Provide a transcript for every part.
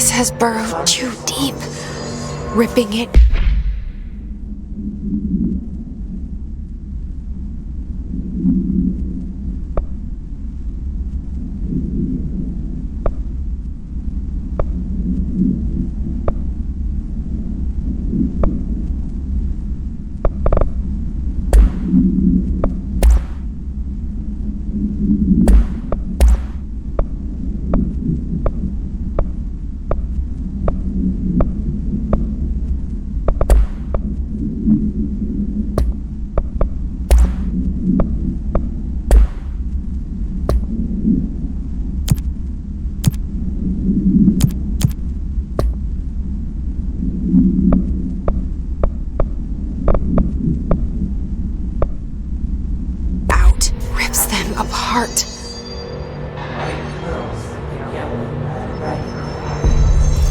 hiss has burrowed too deep, ripping it. Apart.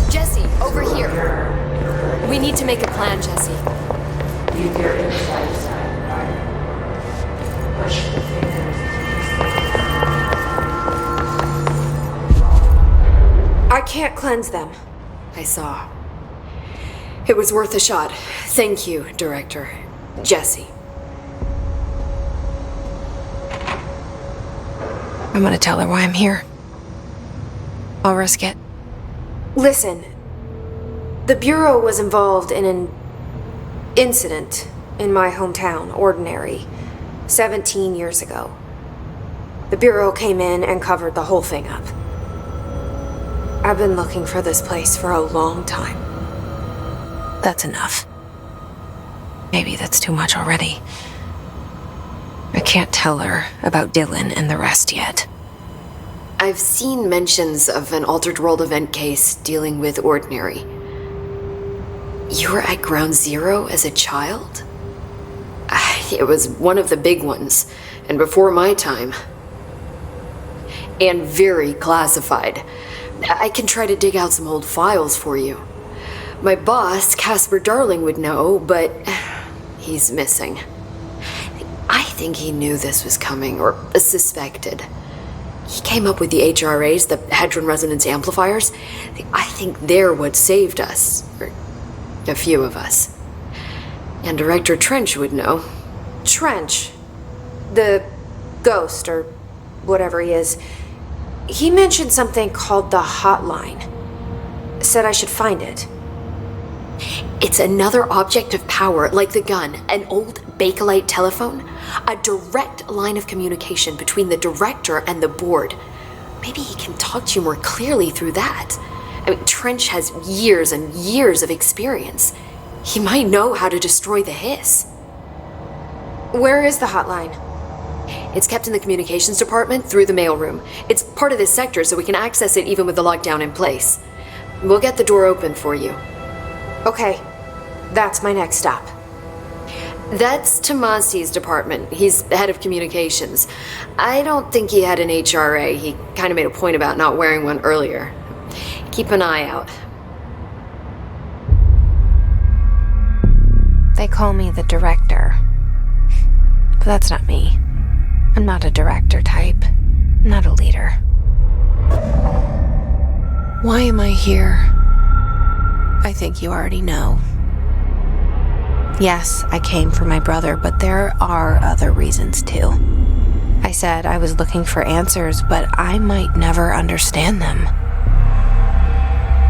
Jesse, over here. We need to make a plan, Jesse. I can't cleanse them. I saw. It was worth a shot. Thank you, Director. Jesse. I'm gonna tell her why I'm here. I'll risk it. Listen, the Bureau was involved in an incident in my hometown, Ordinary, 17 years ago. The Bureau came in and covered the whole thing up. I've been looking for this place for a long time. That's enough. Maybe that's too much already. I can't tell her about Dylan and the rest yet. I've seen mentions of an Altered World event case dealing with Ordinary. You were at Ground Zero as a child? It was one of the big ones, and before my time. And very classified. I can try to dig out some old files for you. My boss, Casper Darling, would know, but he's missing. I think he knew this was coming, or suspected. He came up with the HRAs, the Hadron Resonance Amplifiers. I think they're what saved us. Or a few of us. And Director Trench would know. Trench, the ghost, or whatever he is, he mentioned something called the hotline. Said I should find it. It's another object of power, like the gun, an old Bakelite telephone, a direct line of communication between the director and the board. Maybe he can talk to you more clearly through that. I mean, Trench has years and years of experience. He might know how to destroy the hiss. Where is the hotline? It's kept in the communications department through the mailroom. It's part of this sector, so we can access it even with the lockdown in place. We'll get the door open for you. Okay, that's my next stop. That's Tomasi's department. He's the head of communications. I don't think he had an HRA. He kind of made a point about not wearing one earlier. Keep an eye out. They call me the director. But that's not me. I'm not a director type. I'm not a leader. Why am I here? I think you already know. Yes, I came for my brother, but there are other reasons too. I said I was looking for answers, but I might never understand them.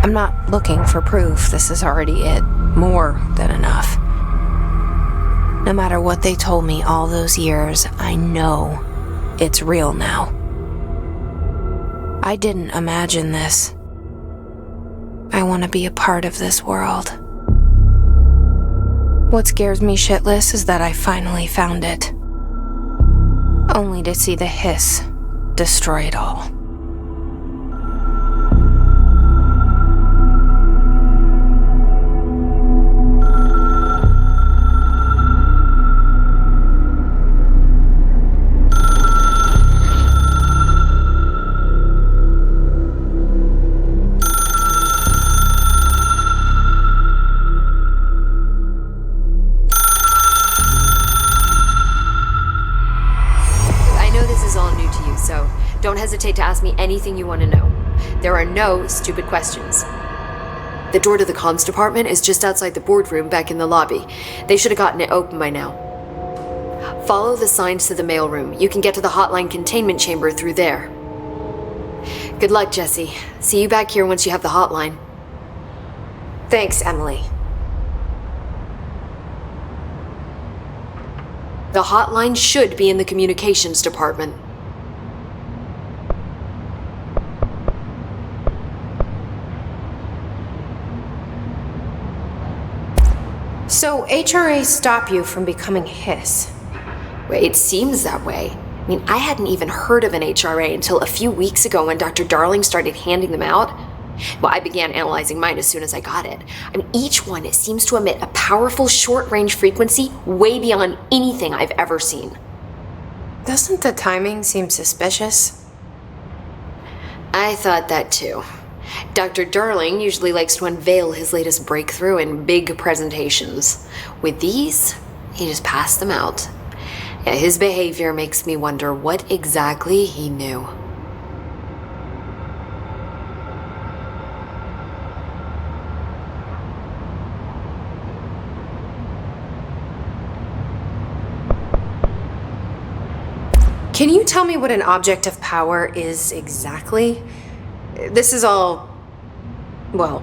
I'm not looking for proof. This is already it. More than enough. No matter what they told me all those years, I know it's real now. I didn't imagine this. I want to be a part of this world. What scares me shitless is that I finally found it. Only to see the hiss destroy it all. Don't hesitate to ask me anything you want to know. There are no stupid questions. The door to the comms department is just outside the boardroom back in the lobby. They should have gotten it open by now. Follow the signs to the mailroom. You can get to the hotline containment chamber through there. Good luck, Jesse. See you back here once you have the hotline. Thanks, Emily. The hotline should be in the communications department. So HRA stop you from becoming Hiss? Well, it seems that way. I mean, I hadn't even heard of an HRA until a few weeks ago when Dr. Darling started handing them out. Well, I began analyzing mine as soon as I got it. I mean, each one, it seems to emit a powerful short-range frequency way beyond anything I've ever seen. Doesn't the timing seem suspicious? I thought that too. Dr. Darling usually likes to unveil his latest breakthrough in big presentations. With these, he just passed them out. Yeah, his behavior makes me wonder what exactly he knew. Can you tell me what an object of power is exactly? This is all, well,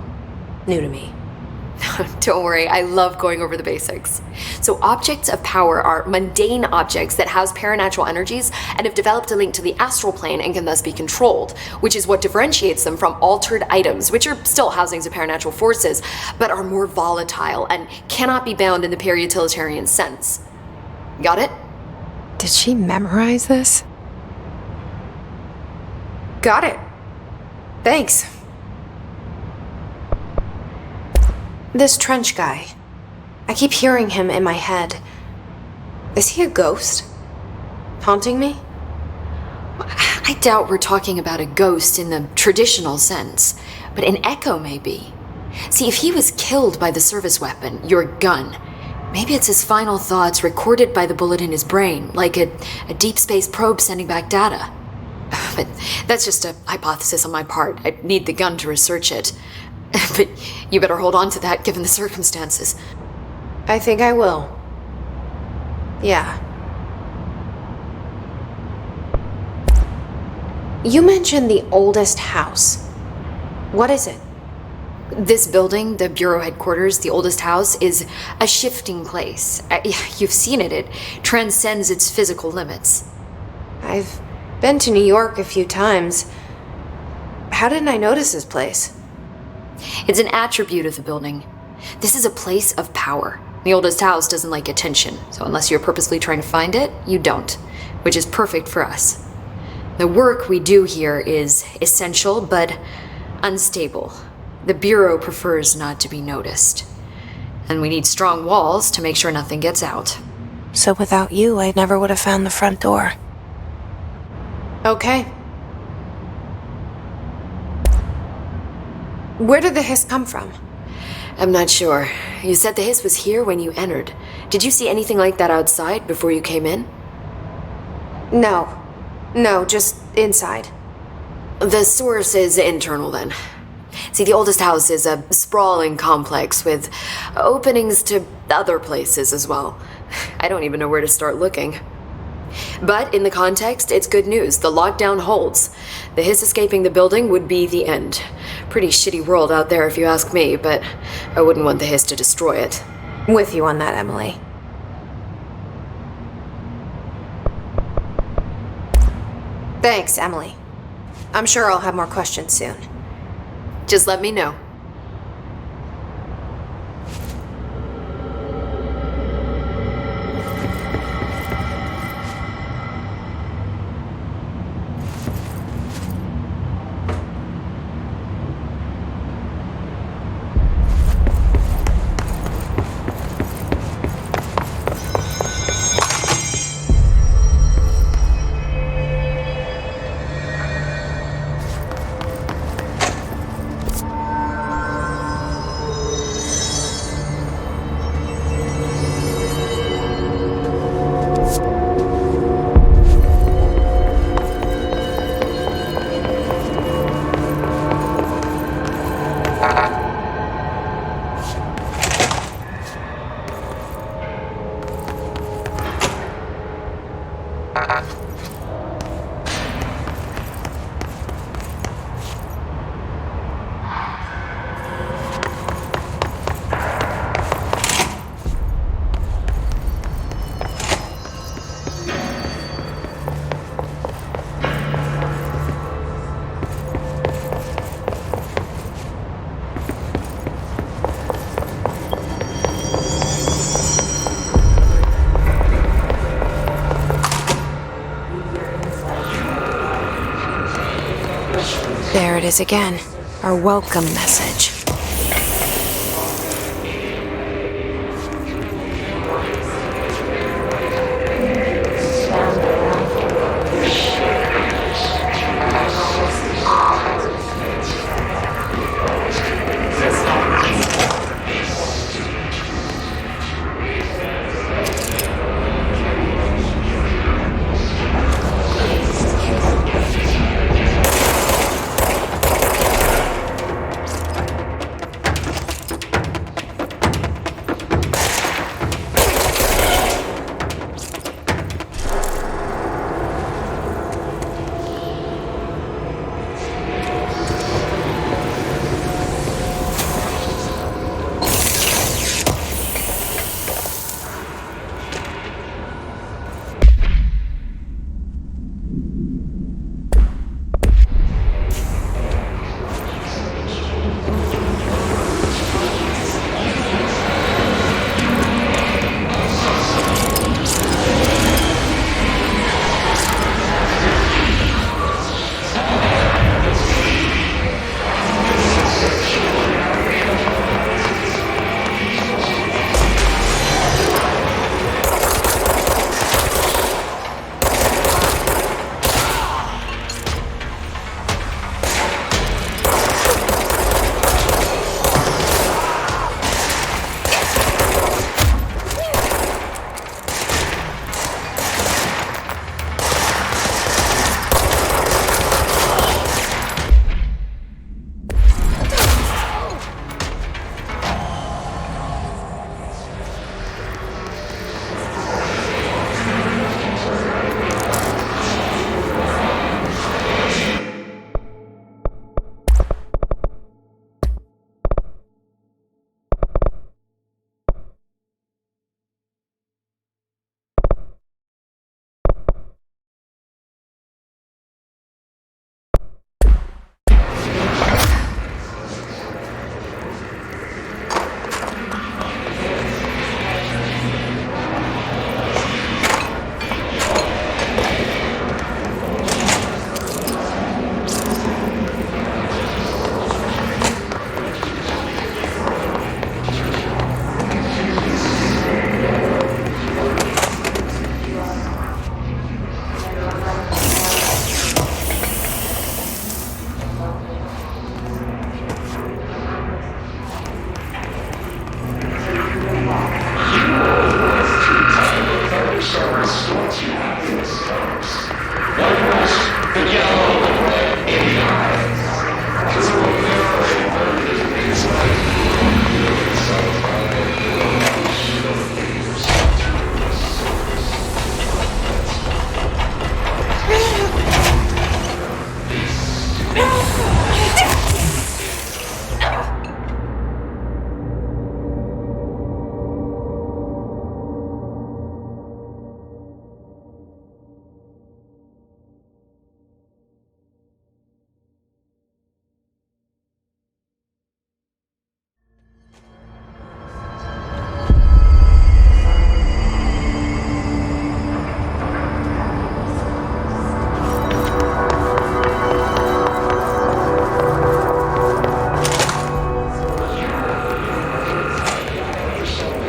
new to me. Don't worry, I love going over the basics. So objects of power are mundane objects that house paranatural energies and have developed a link to the astral plane and can thus be controlled, which is what differentiates them from altered items, which are still housings of paranatural forces, but are more volatile and cannot be bound in the peri-utilitarian sense. Got it? Did she memorize this? Got it. Thanks. This trench guy. I keep hearing him in my head. Is he a ghost? Haunting me? I doubt we're talking about a ghost in the traditional sense, but an echo maybe. See, if he was killed by the service weapon, your gun, maybe it's his final thoughts recorded by the bullet in his brain, like a deep space probe sending back data. But that's just a hypothesis on my part. I need the gun to research it. But you better hold on to that given the circumstances. I think I will. Yeah. You mentioned the oldest house. What is it? This building, the Bureau headquarters, the oldest house, is a shifting place. You've seen it. It transcends its physical limits. I've been to New York a few times. How didn't I notice this place? It's an attribute of the building. This is a place of power. The oldest house doesn't like attention, so unless you're purposely trying to find it, you don't, which is perfect for us. The work we do here is essential, but unstable. The Bureau prefers not to be noticed. And we need strong walls to make sure nothing gets out. So without you, I never would have found the front door. Okay. Where did the hiss come from? I'm not sure. You said the hiss was here when you entered. Did you see anything like that outside before you came in? No, just inside. The source is internal then. See, the oldest house is a sprawling complex with openings to other places as well. I don't even know where to start looking. But in the context, it's good news. The lockdown holds. The hiss escaping the building would be the end. Pretty shitty world out there if you ask me, but I wouldn't want the hiss to destroy it. With you on that, Emily. Thanks, Emily. I'm sure I'll have more questions soon. Just let me know. it is again, our welcome message.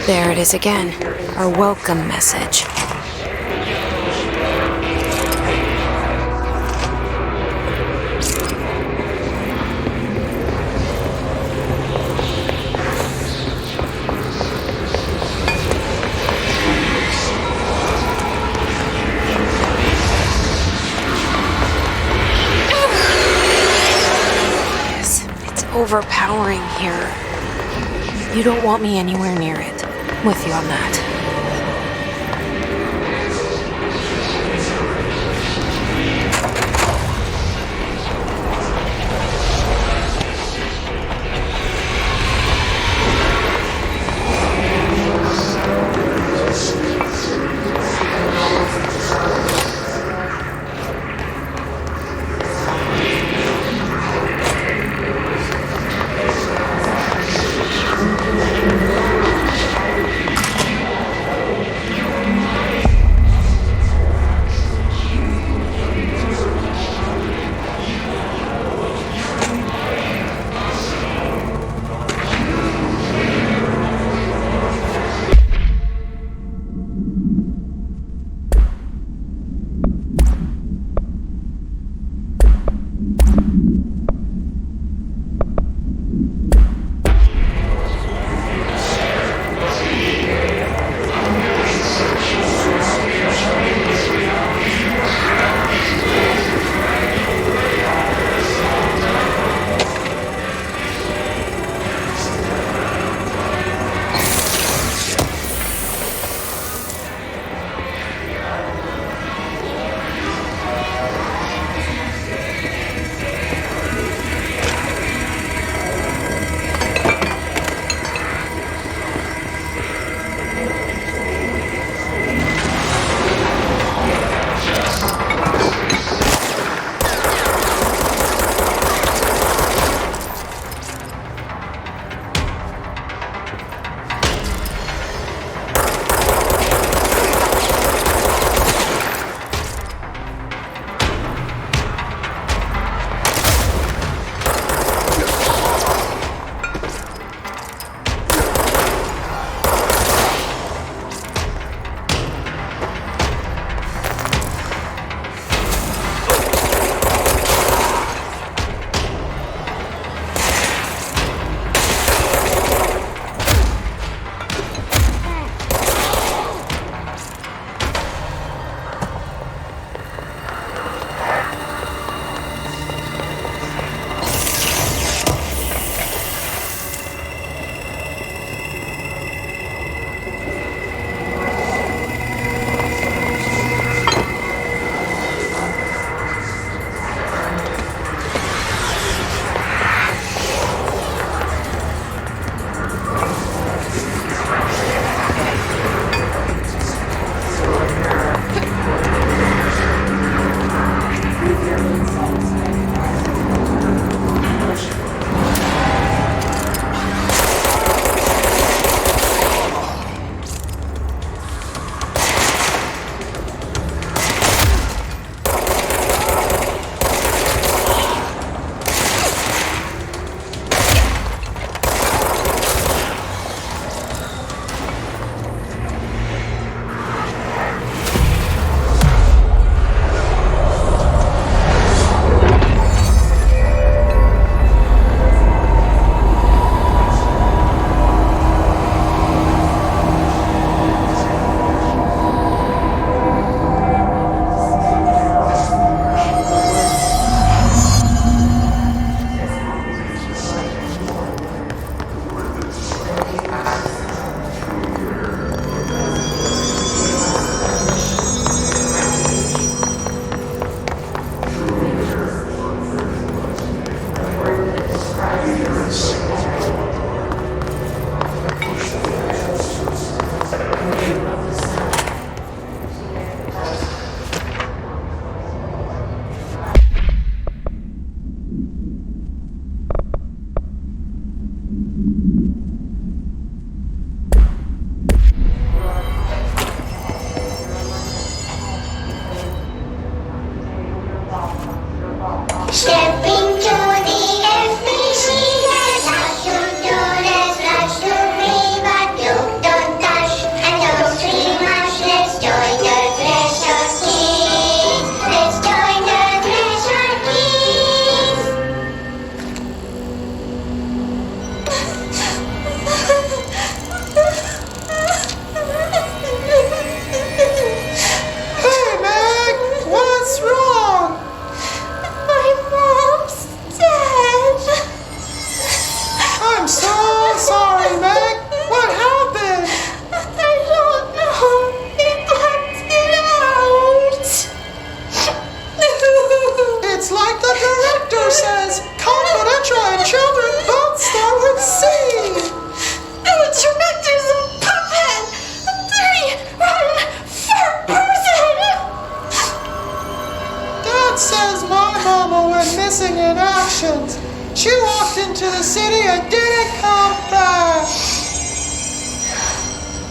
There it is again, our welcome message. It's overpowering here. You don't want me anywhere near it. With you on that. Stepping to the FBC, rush to do this, rush to me, but look, don't touch, and don't scream much. Let's join the treasure keys. Let's join the treasure keys. Hey, Meg! What's wrong? My mom's dead. I'm so sorry, Meg! What happened? I don't know. They blacked it out. It's like the director says, confidential and children don't start with C! The director's a puppet. 3 run for person. Dad says my mama went missing in actions. She walked into the city and didn't come back.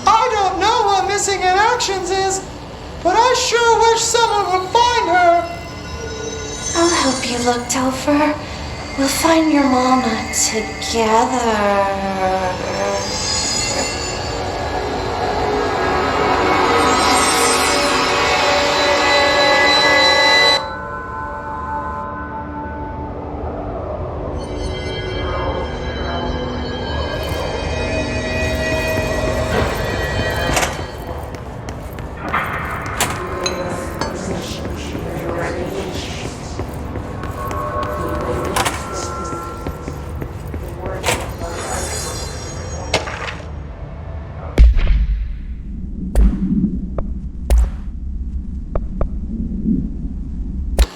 I don't know what missing in actions is, but I sure wish someone would find her. I'll help you look, Telfer. We'll find your mama together.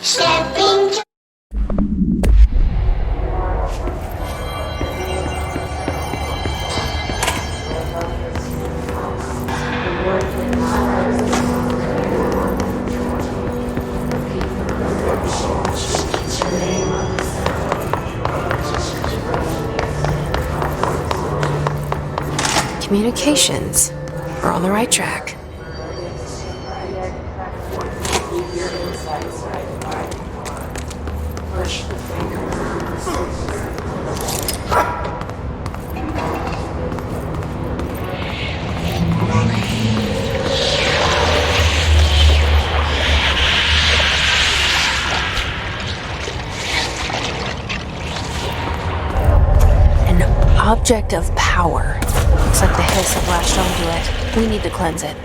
Stepping to Communications. We're on the right track. An object of power. Looks like the hiss have latched onto it. We need to cleanse it.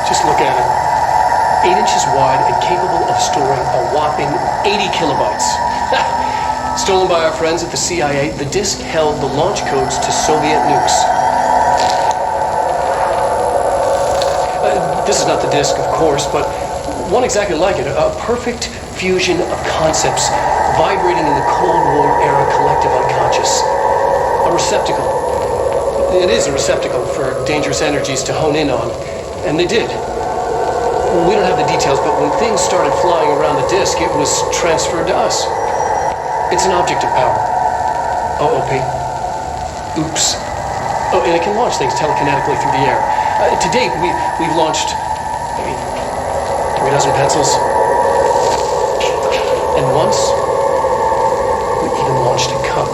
Just look at it. 8 inches wide and capable of storing a whopping 80 kilobytes. Stolen by our friends at the CIA, the disk held the launch codes to Soviet nukes. This is not the disk, of course, but one exactly like it. A perfect fusion of concepts vibrating in the Cold War era collective unconscious. A receptacle. It is a receptacle for dangerous energies to hone in on. And they did. We don't have the details, but when things started flying around the disk, it was transferred to us. It's an object of power. OOP. Oops. Oh, and it can launch things telekinetically through the air. To date, we've launched maybe 3 dozen pencils. And once, we even launched a cup.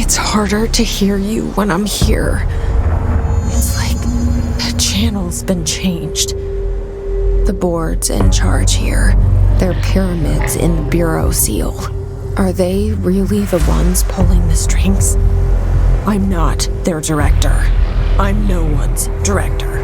It's harder to hear you when I'm here. It's like the channel's been changed. The board's in charge here. They're pyramids in the Bureau seal. Are they really the ones pulling the strings? I'm not their director. I'm no one's director.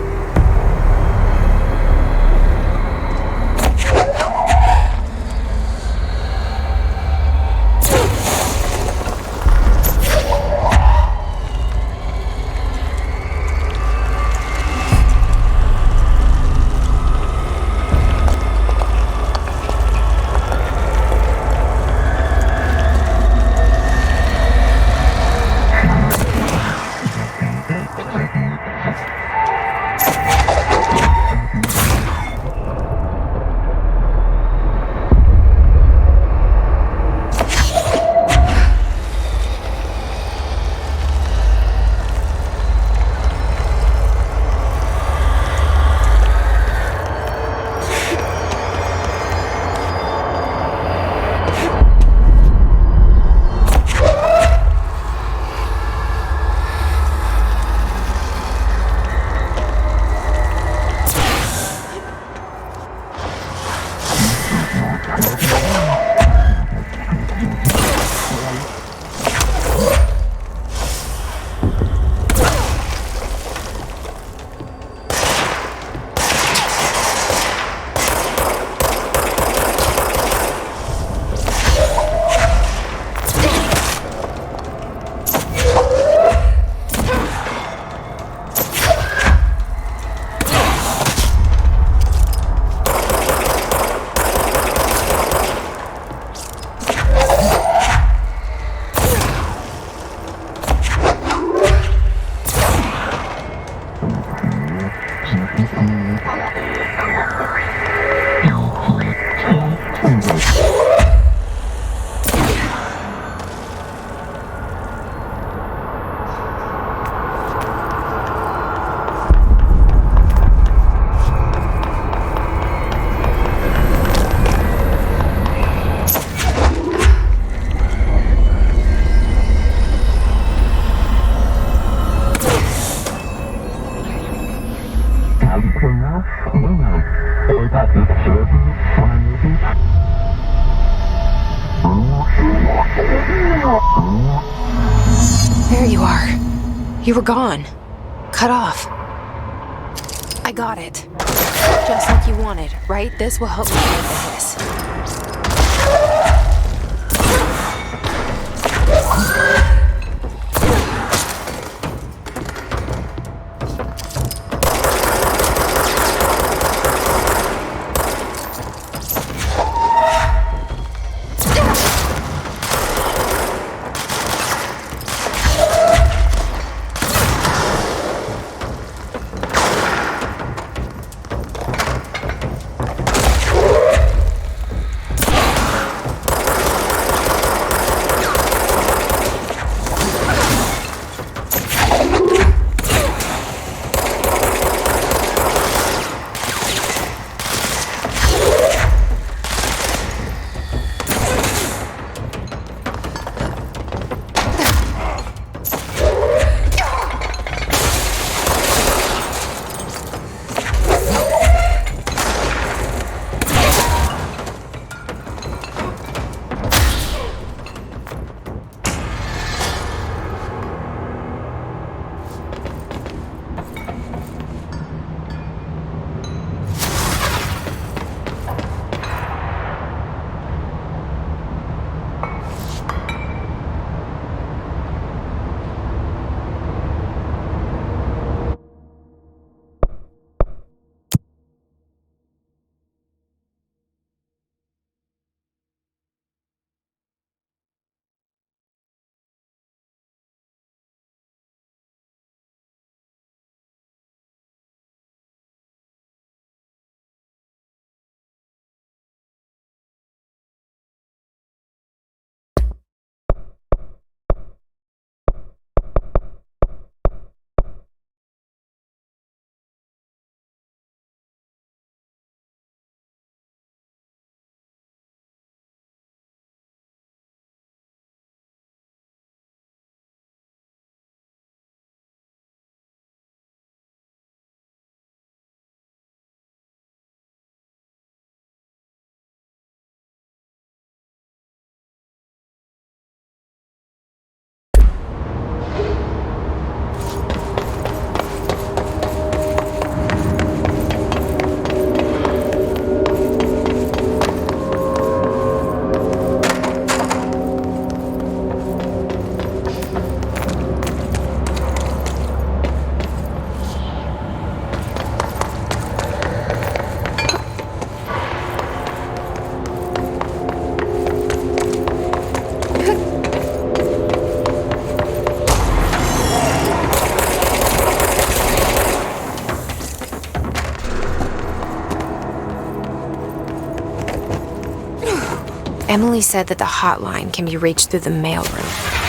There you are. You were gone. Cut off. I got it. Just like you wanted, right? This will help me with the hiss. Emily said that the hotline can be reached through the mailroom.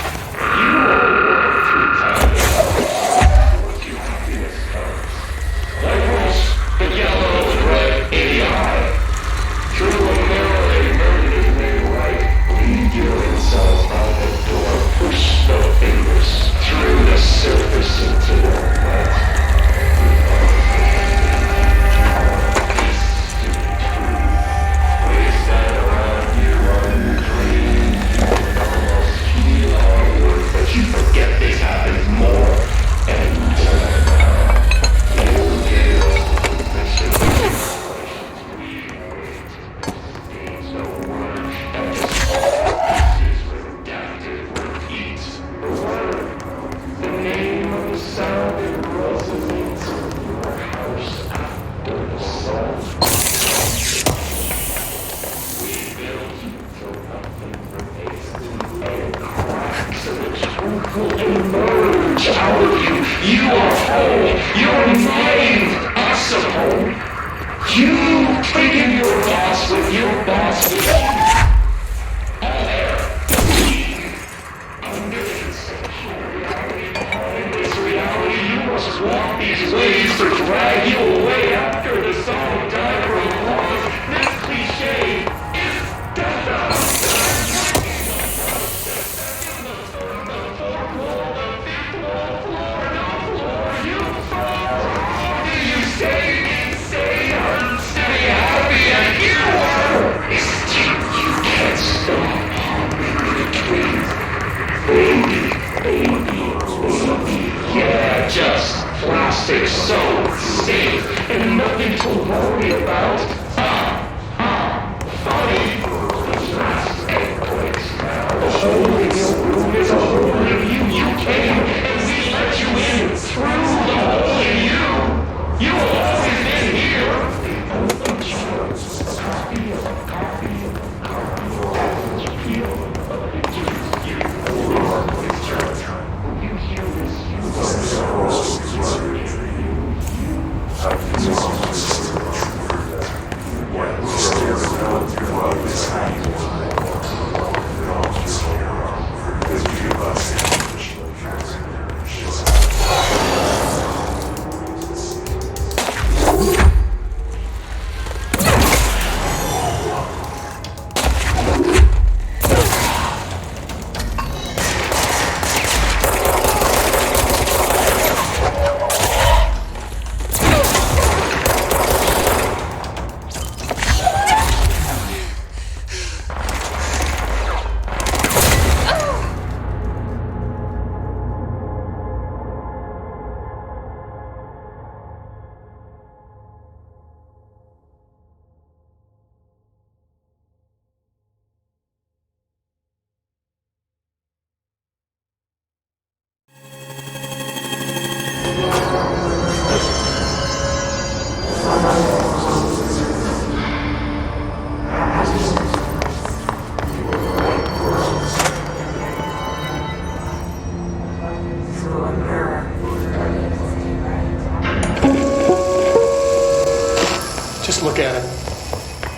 Just look at it.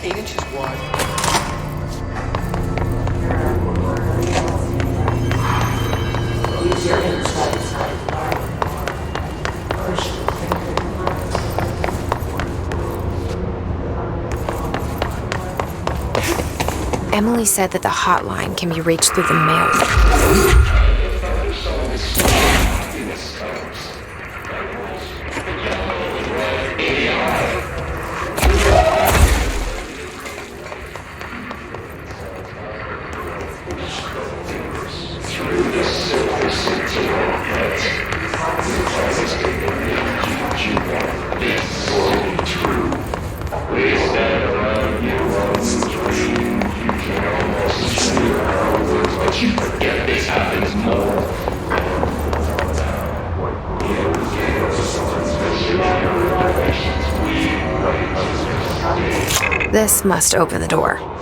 8 inches wide. Emily said that the hotline can be reached through the mailroom. This must open the door.